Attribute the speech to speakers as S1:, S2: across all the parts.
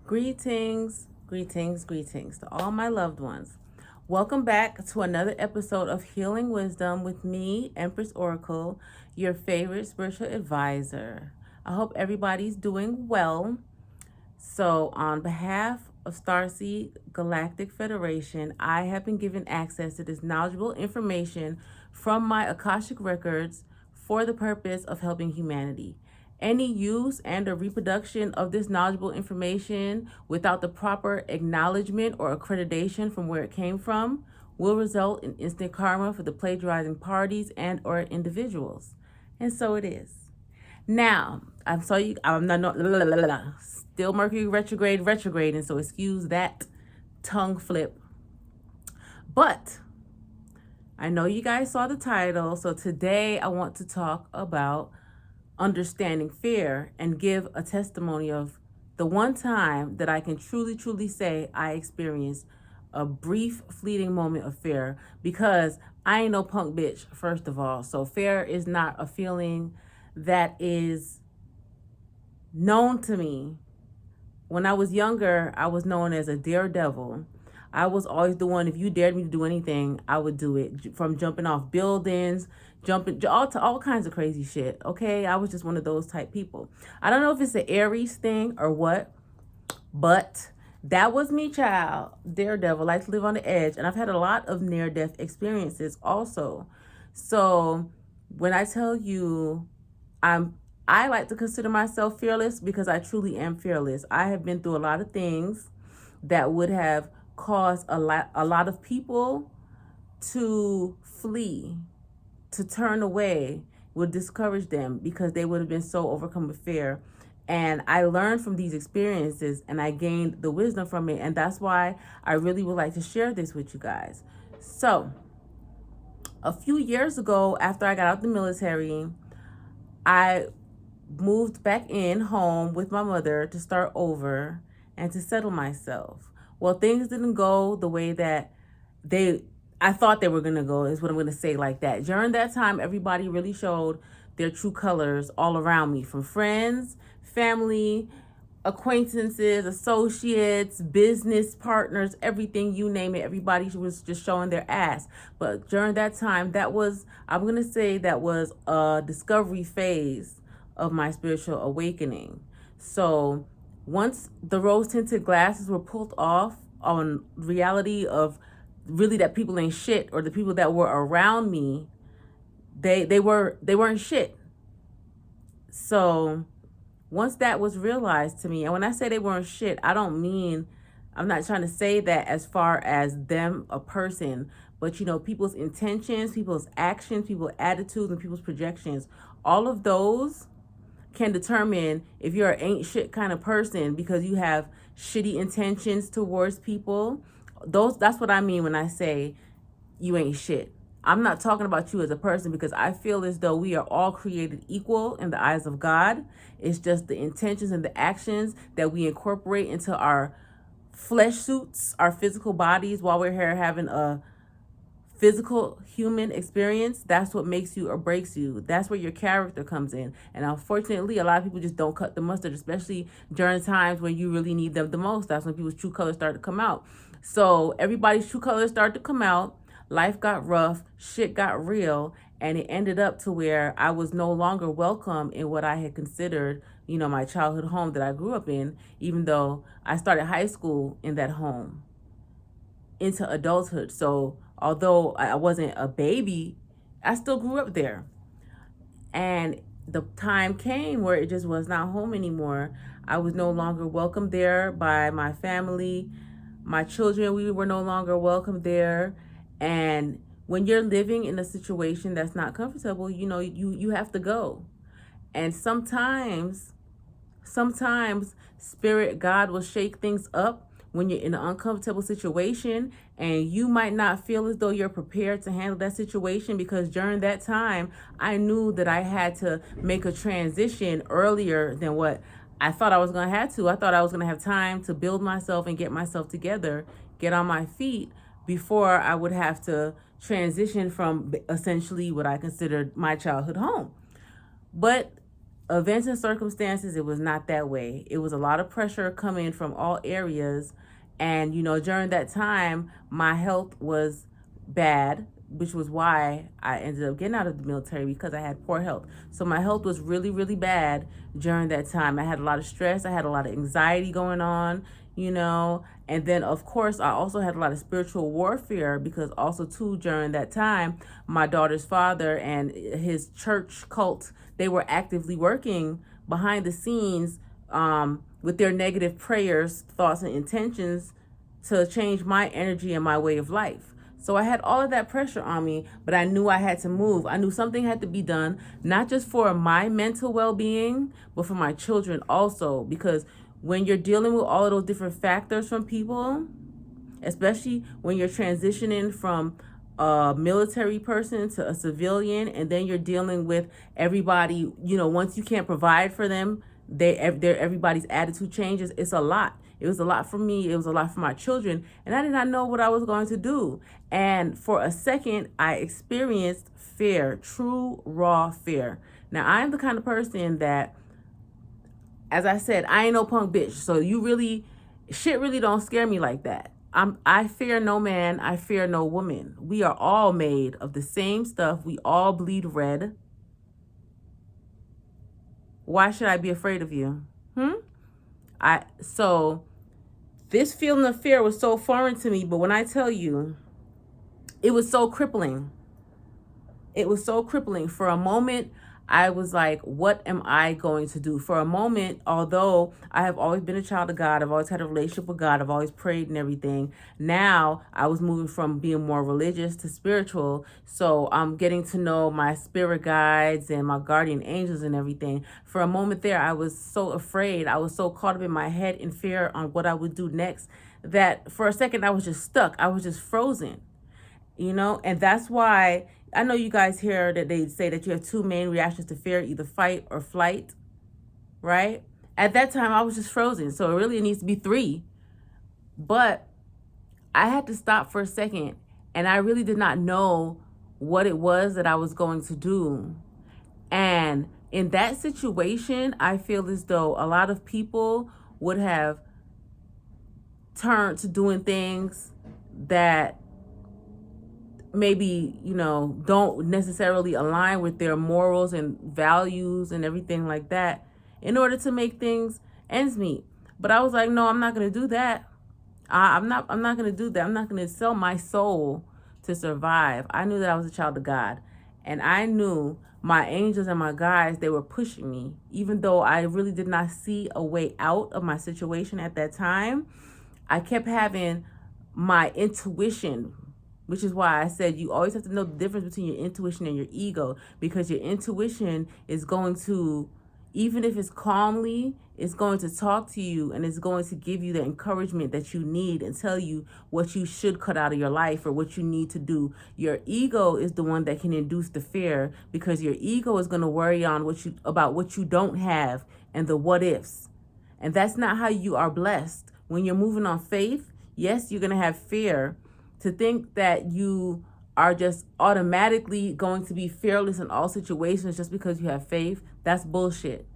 S1: Greetings, greetings, greetings to all my loved ones. Welcome back to another episode of Healing Wisdom with me, Empress Oracle, your favorite spiritual advisor. I hope everybody's doing well. So, on behalf of Starseed Galactic Federation, I have been given access to this knowledgeable information from my Akashic records for the purpose of helping humanity. Any use and or reproduction of this knowledgeable information without the proper acknowledgement or accreditation from where it came from will result in instant karma for the plagiarizing parties and or individuals. And so it is. Now, I'm not, still Mercury retrograde, and so excuse that tongue flip. But I know you guys saw the title, so today I want to talk about understanding fear and give a testimony of the one time that I can truly say I experienced a brief fleeting moment of fear, because I ain't no punk bitch, first of all. So fear is not a feeling that is known to me. When I was younger, I was known as a daredevil. I was always the one, if you dared me to do anything, I would do it. From jumping off buildings, jumping to all kinds of crazy shit. Okay, I was just one of those type people. I don't know if it's an Aries thing or what, but that was me, child. Daredevil, like to live on the edge. And I've had a lot of near-death experiences also. So when I tell you I like to consider myself fearless, because I truly am fearless. I have been through a lot of things that would have caused a lot of people to flee, to turn away, would discourage them because they would have been so overcome with fear. And I learned from these experiences and I gained the wisdom from it. And that's why I really would like to share this with you guys. So a few years ago, after I got out the military, I moved back in home with my mother to start over and to settle myself. Well, things didn't go the way that I thought they were going to go, is what I'm going to say like that. During that time, everybody really showed their true colors all around me, from friends, family, acquaintances, associates, business partners, everything, you name it. Everybody was just showing their ass. But during that time, I'm going to say that was a discovery phase of my spiritual awakening. So once the rose tinted glasses were pulled off on reality of really that people ain't shit, or the people that were around me, they weren't shit. So once that was realized to me, and when I say they weren't shit, I'm not trying to say that as far as them, a person, but people's intentions, people's actions, people's attitudes, and people's projections, all of those can determine if you're an ain't shit kind of person, because you have shitty intentions towards people. That's what I mean when I say you ain't shit. I'm not talking about you as a person, because I feel as though we are all created equal in the eyes of God. It's just the intentions and the actions that we incorporate into our flesh suits, our physical bodies, while we're here having a physical human experience. That's what makes you or breaks you. That's where your character comes in. And unfortunately, a lot of people just don't cut the mustard, especially during times when you really need them the most. That's when people's true colors start to come out. So everybody's true colors start to come out. Life got rough, shit got real, and it ended up to where I was no longer welcome in what I had considered, my childhood home that I grew up in, even though I started high school in that home into adulthood. So although I wasn't a baby, I still grew up there. And the time came where it just was not home anymore. I was no longer welcomed there by my family. My children, we were no longer welcome there. And when you're living in a situation that's not comfortable, you have to go. And sometimes spirit, God will shake things up when you're in an uncomfortable situation, and you might not feel as though you're prepared to handle that situation, because during that time, I knew that I had to make a transition earlier than what I thought I was going to have to. I thought I was going to have time to build myself and get myself together, get on my feet, before I would have to transition from essentially what I considered my childhood home. But events and circumstances, it was not that way. It was a lot of pressure coming from all areas. And, during that time, my health was bad, which was why I ended up getting out of the military, because I had poor health. So my health was really, really bad during that time. I had a lot of stress. I had a lot of anxiety going on, and then of course I also had a lot of spiritual warfare, because also too during that time, my daughter's father and his church cult, they were actively working behind the scenes, with their negative prayers, thoughts, and intentions to change my energy and my way of life. So I had all of that pressure on me, but I knew I had to move. I knew something had to be done, not just for my mental well-being, but for my children also. Because when you're dealing with all of those different factors from people, especially when you're transitioning from a military person to a civilian, and then you're dealing with everybody, once you can't provide for them, everybody's attitude changes. It's a lot. It was a lot for me. It was a lot for my children, and I did not know what I was going to do. And for a second, I experienced fear, true raw fear. Now, I'm the kind of person that, as I said, I ain't no punk bitch. So shit really don't scare me like that. I fear no man. I fear no woman. We are all made of the same stuff. We all bleed red. Why should I be afraid of you? So this feeling of fear was so foreign to me, but when I tell you, it was so crippling. It was so crippling. For a moment, I was like, what am I going to do? For a moment, although I have always been a child of God, I've always had a relationship with God, I've always prayed and everything. Now I was moving from being more religious to spiritual. So I'm getting to know my spirit guides and my guardian angels and everything. For a moment there, I was so afraid. I was so caught up in my head in fear on what I would do next, that for a second I was just stuck. I was just frozen. And that's why I know you guys hear that they say that you have two main reactions to fear, either fight or flight, right? At that time, I was just frozen. So it really needs to be three. But I had to stop for a second, and I really did not know what it was that I was going to do. And in that situation, I feel as though a lot of people would have turned to doing things that maybe, don't necessarily align with their morals and values and everything like that, in order to make things ends meet. But I was like, no, I'm not going to do that. I'm not going to do that. I'm not going to sell my soul to survive. I knew that I was a child of God, and I knew my angels and my guides, they were pushing me, even though I really did not see a way out of my situation at that time. I kept having my intuition, which is why I said you always have to know the difference between your intuition and your ego, because your intuition is going to, even if it's calmly, it's going to talk to you, and it's going to give you the encouragement that you need and tell you what you should cut out of your life or what you need to do. Your ego is the one that can induce the fear, because your ego is going to worry on about what you don't have and the what ifs. And that's not how you are blessed. When you're moving on faith, yes, you're going to have fear. To think that you are just automatically going to be fearless in all situations just because you have faith, that's bullshit.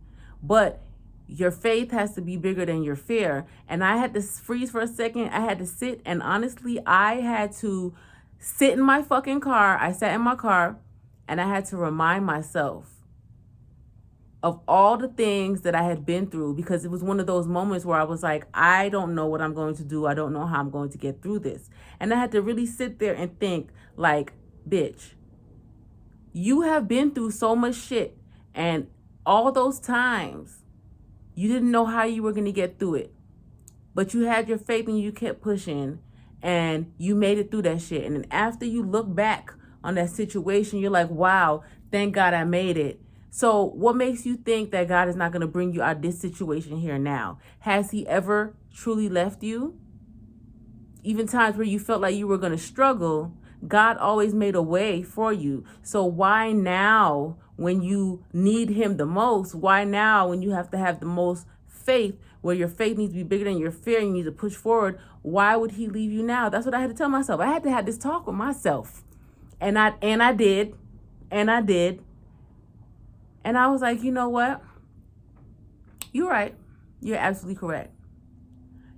S1: But your faith has to be bigger than your fear. And I had to freeze for a second. I had to sit, and honestly, I had to sit in my fucking car. I sat in my car, and I had to remind myself of all the things that I had been through, because it was one of those moments where I was like, I don't know what I'm going to do. I don't know how I'm going to get through this. And I had to really sit there and think, like, bitch, you have been through so much shit, and all those times you didn't know how you were going to get through it, but you had your faith and you kept pushing, and you made it through that shit. And then after you look back on that situation, you're like, wow, thank God I made it. So what makes you think that God is not going to bring you out of this situation here now? Has he ever truly left you? Even times where you felt like you were going to struggle, God always made a way for you. So why now, when you need him the most, why now when you have to have the most faith, where your faith needs to be bigger than your fear and you need to push forward, why would he leave you now? That's what I had to tell myself. I had to have this talk with myself. And I did. And I was like, you know what? You're right. You're absolutely correct.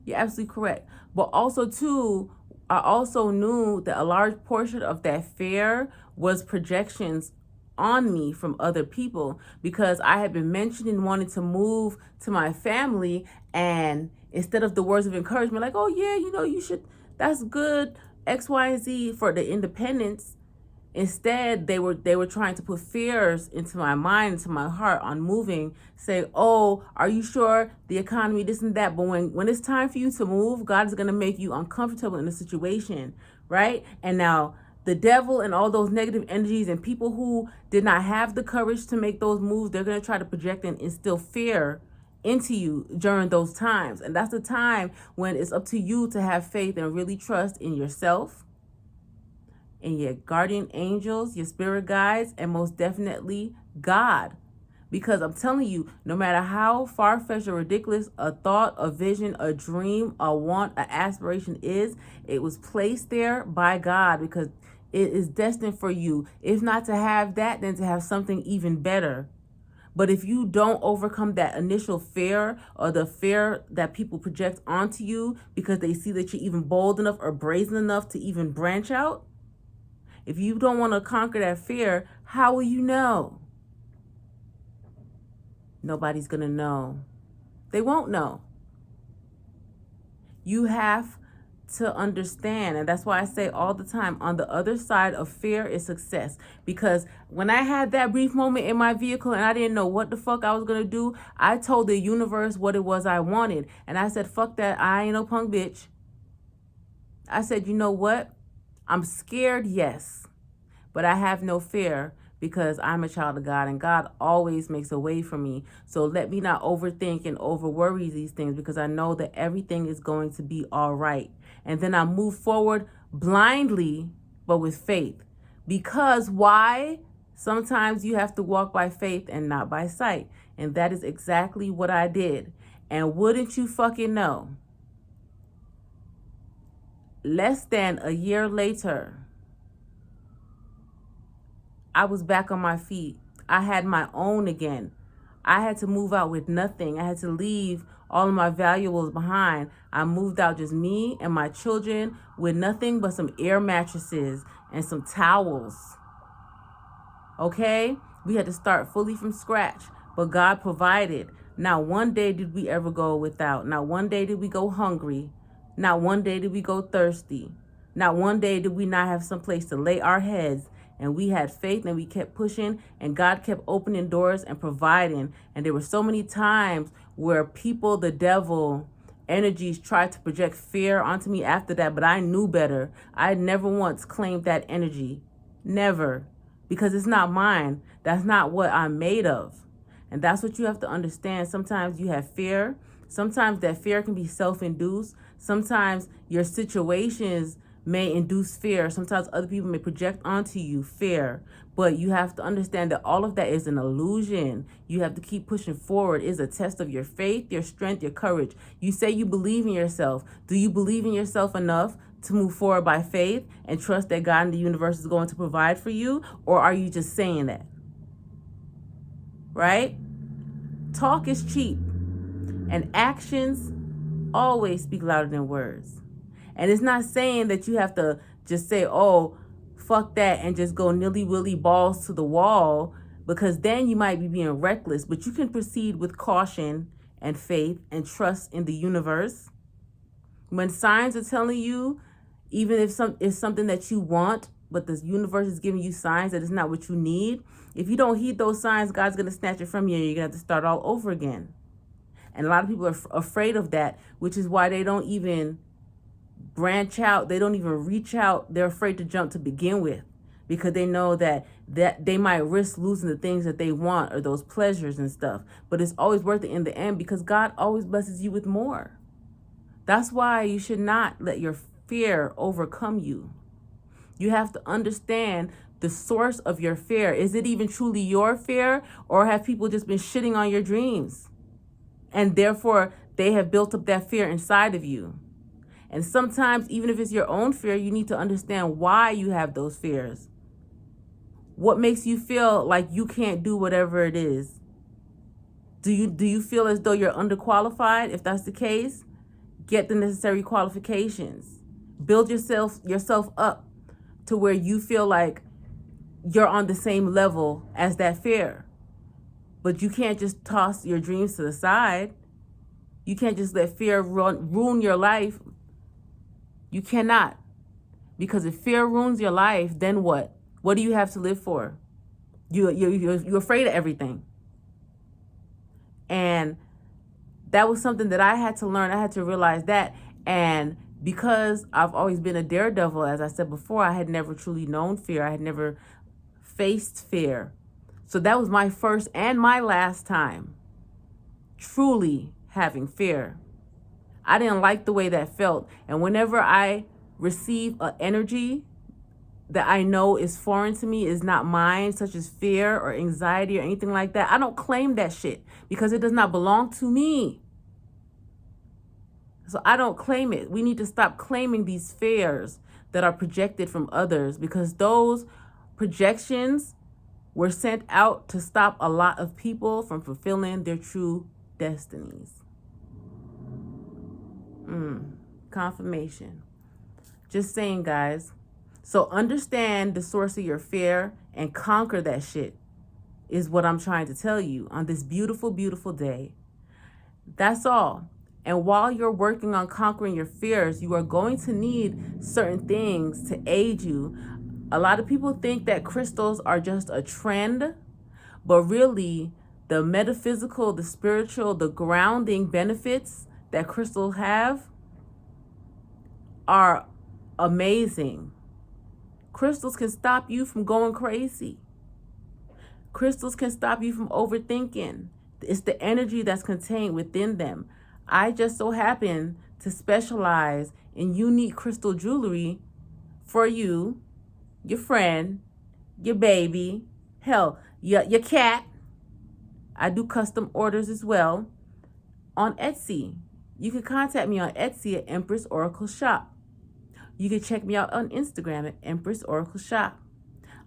S1: You're absolutely correct. But also, too, I also knew that a large portion of that fear was projections on me from other people, because I had been mentioning wanting to move to my family, and instead of the words of encouragement, like, oh, yeah, you should, that's good, X, Y, and Z for the independence. Instead, they were trying to put fears into my mind, into my heart on moving, say, oh, are you sure the economy, this and that? But when it's time for you to move, God is going to make you uncomfortable in the situation, right? And now the devil and all those negative energies and people who did not have the courage to make those moves, they're going to try to project and instill fear into you during those times. And that's the time when it's up to you to have faith and really trust in yourself, and your guardian angels, your spirit guides, and most definitely God. Because I'm telling you, no matter how far-fetched or ridiculous a thought, a vision, a dream, a want, an aspiration is, it was placed there by God, because it is destined for you. If not to have that, then to have something even better. But if you don't overcome that initial fear, or the fear that people project onto you because they see that you're even bold enough or brazen enough to even branch out, if you don't want to conquer that fear, how will you know? Nobody's going to know. They won't know. You have to understand, and that's why I say all the time, on the other side of fear is success. Because when I had that brief moment in my vehicle and I didn't know what the fuck I was going to do, I told the universe what it was I wanted. And I said, fuck that, I ain't no punk bitch. I said, you know what? I'm scared, yes. But I have no fear, because I'm a child of God, and God always makes a way for me. So let me not overthink and over worry these things, because I know that everything is going to be all right. And then I move forward blindly, but with faith. Because why? Sometimes you have to walk by faith and not by sight. And that is exactly what I did. And wouldn't you fucking know? Less than a year later, I was back on my feet. I had my own again. I had to move out with nothing. I had to leave all of my valuables behind. I moved out just me and my children with nothing but some air mattresses and some towels. Okay? We had to start fully from scratch, but God provided. Not one day did we ever go without. Not one day did we go hungry. Not one day did we go thirsty. Not one day did we not have some place to lay our heads. And we had faith, and we kept pushing, and God kept opening doors and providing. And there were so many times where people, the devil, energies tried to project fear onto me after that, but I knew better. I never once claimed that energy. Never. Because it's not mine. That's not what I'm made of. And that's what you have to understand. Sometimes you have fear. Sometimes that fear can be self-induced. Sometimes your situations may induce fear. Sometimes other people may project onto you fear. But you have to understand that all of that is an illusion. You have to keep pushing forward. It's a test of your faith, your strength, your courage. You say you believe in yourself. Do you believe in yourself enough to move forward by faith and trust that God and the universe is going to provide for you? Or are you just saying that? Right? Talk is cheap, and actions always speak louder than words. And it's not saying that you have to just say, oh, fuck that, and just go nilly-willy balls to the wall, because then you might be being reckless. But you can proceed with caution and faith and trust in the universe. When signs are telling you, even if it's something that you want, but the universe is giving you signs that it's not what you need, if you don't heed those signs, God's going to snatch it from you, and you're going to have to start all over again. And a lot of people are afraid of that, which is why they don't even branch out. They don't even reach out. They're afraid to jump to begin with, because they know that they might risk losing the things that they want, or those pleasures and stuff. But it's always worth it in the end, because God always blesses you with more. That's why you should not let your fear overcome you. You have to understand the source of your fear. Is it even truly your fear, or have people just been shitting on your dreams? And therefore, they have built up that fear inside of you. And sometimes, even if it's your own fear, you need to understand why you have those fears. What makes you feel like you can't do whatever it is? Do you feel as though you're underqualified? If that's the case, get the necessary qualifications. Build yourself up to where you feel like you're on the same level as that fear. But you can't just toss your dreams to the side. You can't just let fear ruin your life. You cannot. Because if fear ruins your life, then what? What do you have to live for? You're afraid of everything. And that was something that I had to learn. I had to realize that. And because I've always been a daredevil, as I said before, I had never truly known fear. I had never faced fear. So that was my first and my last time truly having fear. I didn't like the way that felt. And whenever I receive an energy that I know is foreign to me, is not mine, such as fear or anxiety or anything like that, I don't claim that shit because it does not belong to me. So I don't claim it. We need to stop claiming these fears that are projected from others, because those projections were sent out to stop a lot of people from fulfilling their true destinies. Confirmation. Just saying, guys. So understand the source of your fear and conquer that shit is what I'm trying to tell you on this beautiful, beautiful day. That's all. And while you're working on conquering your fears, you are going to need certain things to aid you. A lot of people think that crystals are just a trend, but really the metaphysical, the spiritual, the grounding benefits that crystals have are amazing. Crystals can stop you from going crazy. Crystals can stop you from overthinking. It's the energy that's contained within them. I just so happen to specialize in unique crystal jewelry for you, your friend, your baby, hell, your cat. I do custom orders as well on Etsy. You can contact me on Etsy at Empress Oracle Shop. You can check me out on Instagram at Empress Oracle Shop.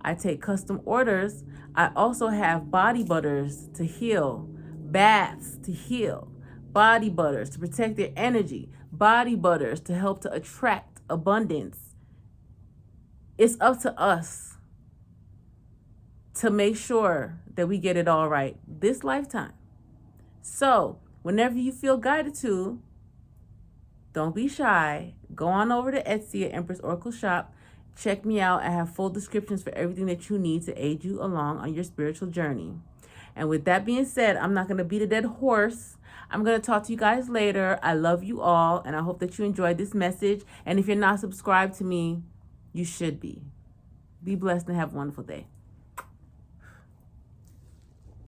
S1: I take custom orders. I also have body butters to heal, baths to heal, body butters to protect their energy, body butters to help to attract abundance. It's up to us to make sure that we get it all right this lifetime. So whenever you feel guided to, don't be shy. Go on over to Etsy at Empress Oracle Shop. Check me out. I have full descriptions for everything that you need to aid you along on your spiritual journey. And with that being said, I'm not going to beat a dead horse. I'm going to talk to you guys later. I love you all, and I hope that you enjoyed this message. And if you're not subscribed to me, you should be. Be blessed and have a wonderful day.